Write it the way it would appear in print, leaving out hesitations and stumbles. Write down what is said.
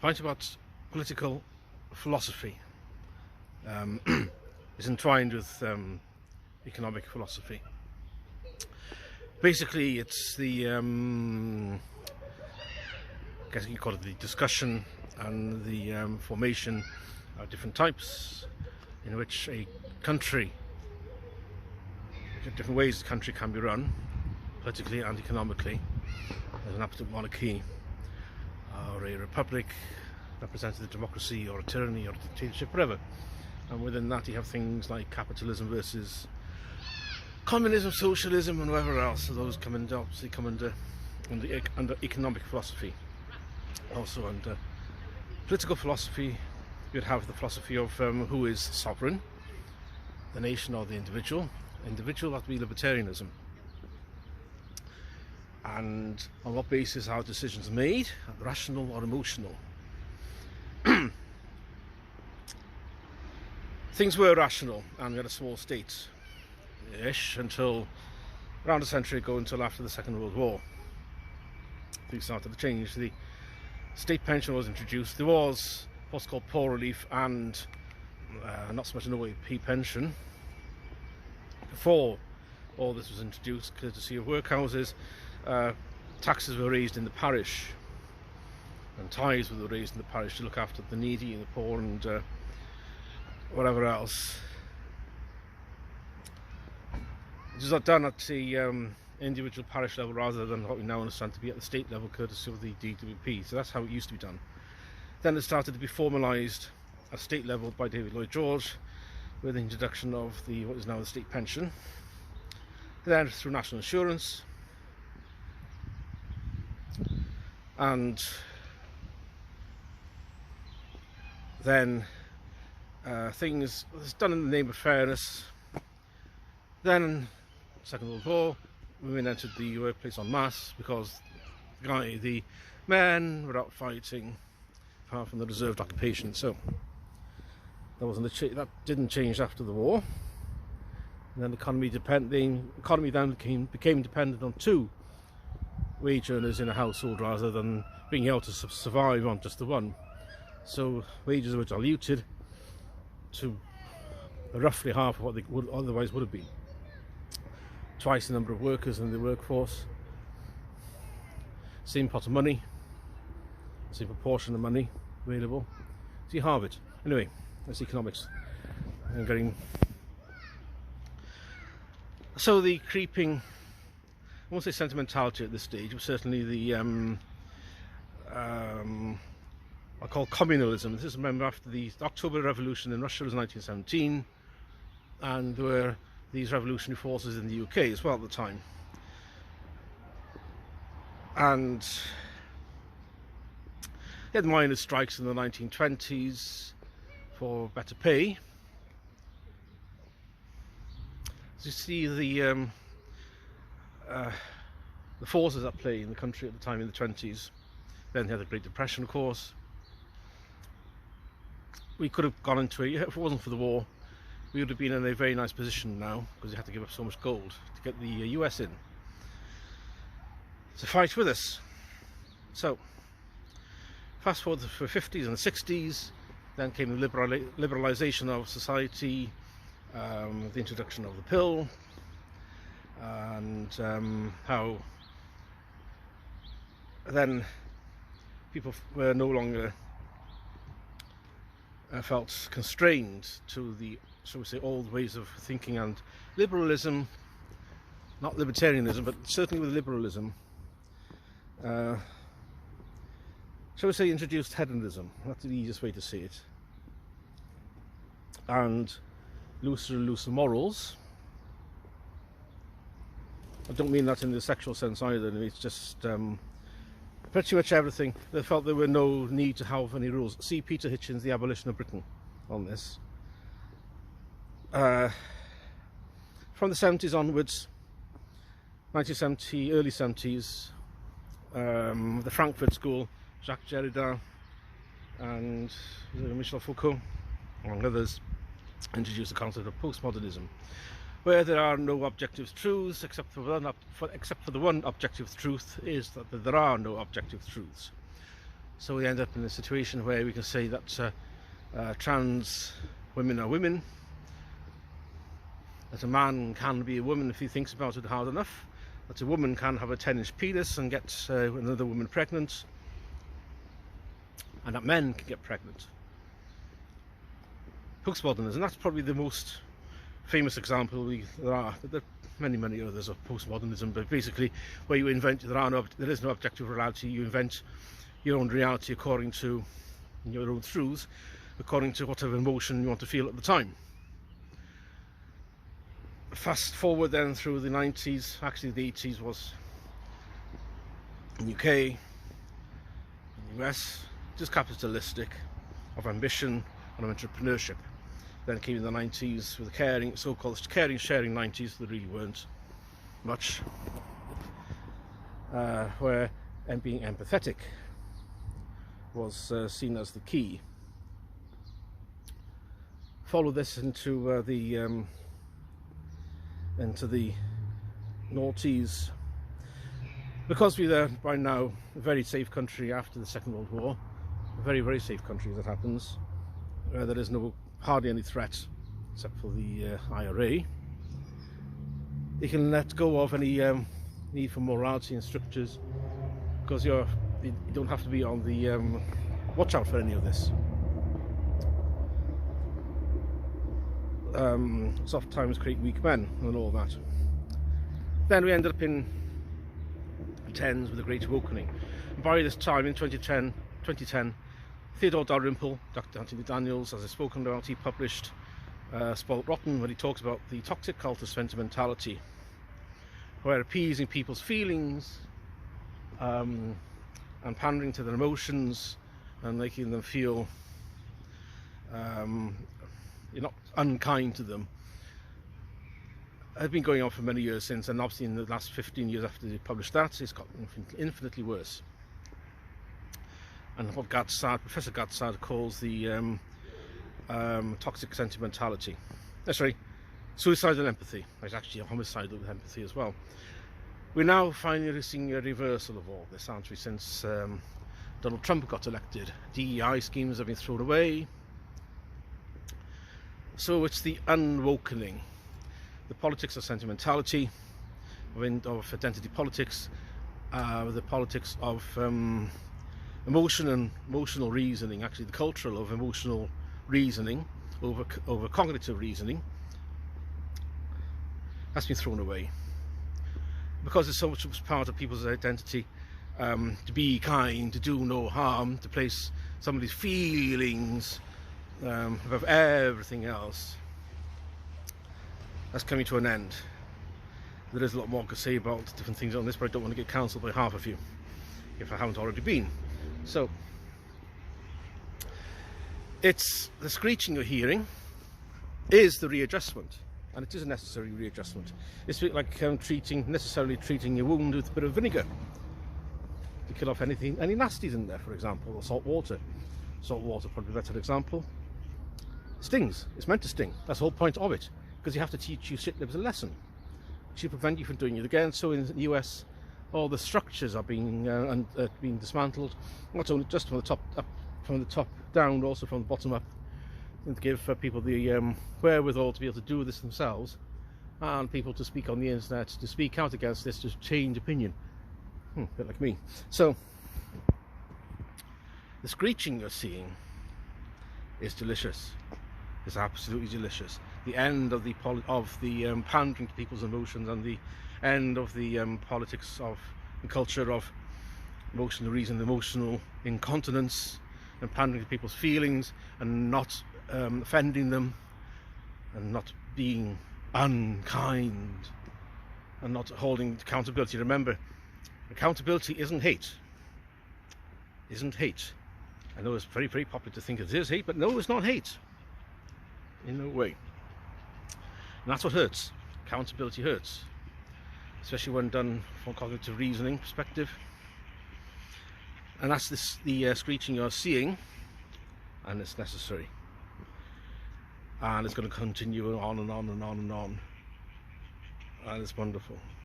point about political philosophy is entwined with economic philosophy. Basically, it's the I guess you call it the discussion and the formation of different types in which a country, different ways the country can be run politically and economically, as an absolute monarchy or a republic, representative democracy, or a tyranny or a dictatorship, whatever. And within that you have things like capitalism versus communism, socialism, and whatever else. So those come under, obviously come under economic philosophy. Also under political philosophy you'd have the philosophy of who is sovereign, the nation or the individual. Individual, that would be libertarianism. And on what basis are decisions made, rational or emotional? Things were rational, and we had a small state-ish until around a century ago, until after the Second World War. Things started to change. The state pension was introduced. There was what's called poor relief and not so much an OAP pension. Before all this was introduced, courtesy of workhouses, taxes were raised in the parish, and tithes were raised in the parish to look after the needy and the poor and whatever else. It was not done at the individual parish level rather than what we now understand to be at the state level, courtesy of the DWP. So that's how it used to be done. Then it started to be formalised at state level by David Lloyd George with the introduction of the what is now the state pension. Then through national insurance, and then things was done in the name of fairness. Then Second World War, women entered the workplace en masse because the men were out fighting, apart from the reserved occupation. So that didn't change after the war. And then the economy then became dependent on two wage earners in a household rather than being able to survive on just the one. So wages were diluted to roughly half of what they otherwise would have been. Twice the number of workers in the workforce, same pot of money, same proportion of money available. So you halve it. Anyway, that's economics. So the creeping, I won't say sentimentality at this stage, but certainly the I call communalism. This is, remember, after the October Revolution in Russia was 1917, and there were these revolutionary forces in the UK as well at the time. And you had miners' strikes in the 1920s for better pay. As you see the forces at play in the country at the time in the 20s. Then you had the Great Depression, of course. We could have gone into it, if it wasn't for the war, we would have been in a very nice position now, because you had to give up so much gold to get the US in to fight with us. So fast forward to the 50s and the 60s, then came the liberalisation of society, the introduction of the pill, and how then people were no longer felt constrained to the, shall we say, old ways of thinking, and liberalism, not libertarianism, but certainly with liberalism, shall we say, introduced hedonism. That's the easiest way to say it. And looser and looser morals. I don't mean that in the sexual sense either, it's just pretty much everything. They felt there were no need to have any rules. See Peter Hitchens' The Abolition of Britain on this. From the 70s onwards, 1970, early 70s, the Frankfurt School, Jacques Derrida and Michel Foucault, among others, introduced the concept of postmodernism, where there are no objective truths except for the one objective truth is that there are no objective truths. So we end up in a situation where we can say that trans women are women, that a man can be a woman if he thinks about it hard enough, that a woman can have a 10-inch penis and get another woman pregnant, and that men can get pregnant. Postmodernism, that's probably the most famous example there are. There are many others of postmodernism, but basically where you invent, there is no objective reality, you invent your own reality according to your own truths, according to whatever emotion you want to feel at the time. Fast forward then through the 90s, actually the 80s was in the UK, in the US, just capitalistic, of ambition and of entrepreneurship. Then came in the 90s with the caring, so-called caring sharing 90s, that really weren't much, where being empathetic was seen as the key. Follow this into the noughties, because we are by now a very safe country after the Second World War, a very safe country as it happens, where there is hardly any threat except for the IRA. You can let go of any need for morality and strictures, because you don't have to be on the watch out for any of this. Soft times create weak men and all that. Then we end up in the 10s with the Great Awakening. And by this time in 2010, Theodore Dalrymple, Dr. Anthony Daniels, as I've spoken about, he published Spoiled Rotten, where he talks about the toxic cult of sentimentality, where appeasing people's feelings and pandering to their emotions and making them feel you're not unkind to them, has been going on for many years since, and obviously in the last 15 years after they published that, it's got infinitely worse. And what Professor Gadsad calls the toxic sentimentality. Sorry, suicidal empathy. There's actually a homicidal empathy as well. We're now finally seeing a reversal of all this, aren't we, since Donald Trump got elected. DEI schemes have been thrown away. So it's the unwokening, the politics of sentimentality, of identity politics, the politics of emotion and emotional reasoning, actually the culture of emotional reasoning over cognitive reasoning, has been thrown away, because it's so much part of people's identity to be kind, to do no harm, to place somebody's feelings above everything else. That's coming to an end. There is a lot more to say about different things on this, but I don't want to get cancelled by half of you if I haven't already been. So it's the screeching you're hearing is the readjustment, and it is a necessary readjustment. It's like necessarily treating your wound with a bit of vinegar to kill off any nasties in there, for example, or salt water. Salt water probably a better example. Stings. It's meant to sting. That's the whole point of it, because you have to teach you shit-libs a lesson to prevent you from doing it again. So in the US, all the structures are being dismantled, not only just from the top up, from the top down, but also from the bottom up, and to give people the wherewithal to be able to do this themselves, and people to speak on the internet, to speak out against this, to change opinion. A bit like me. So the screeching you're seeing is delicious. It's absolutely delicious. The end of the pandering to people's emotions, and the end of the politics of the culture of emotional reason, emotional incontinence, and pandering to people's feelings, and not offending them, and not being unkind, and not holding accountability. Remember, accountability isn't hate. Isn't hate. I know it's very popular to think it is hate, but no, it's not hate. In no way. And that's what hurts. Accountability hurts, especially when done from a cognitive reasoning perspective. And that's the screeching you're seeing, and it's necessary. And it's going to continue on and on and on and on. And it's wonderful.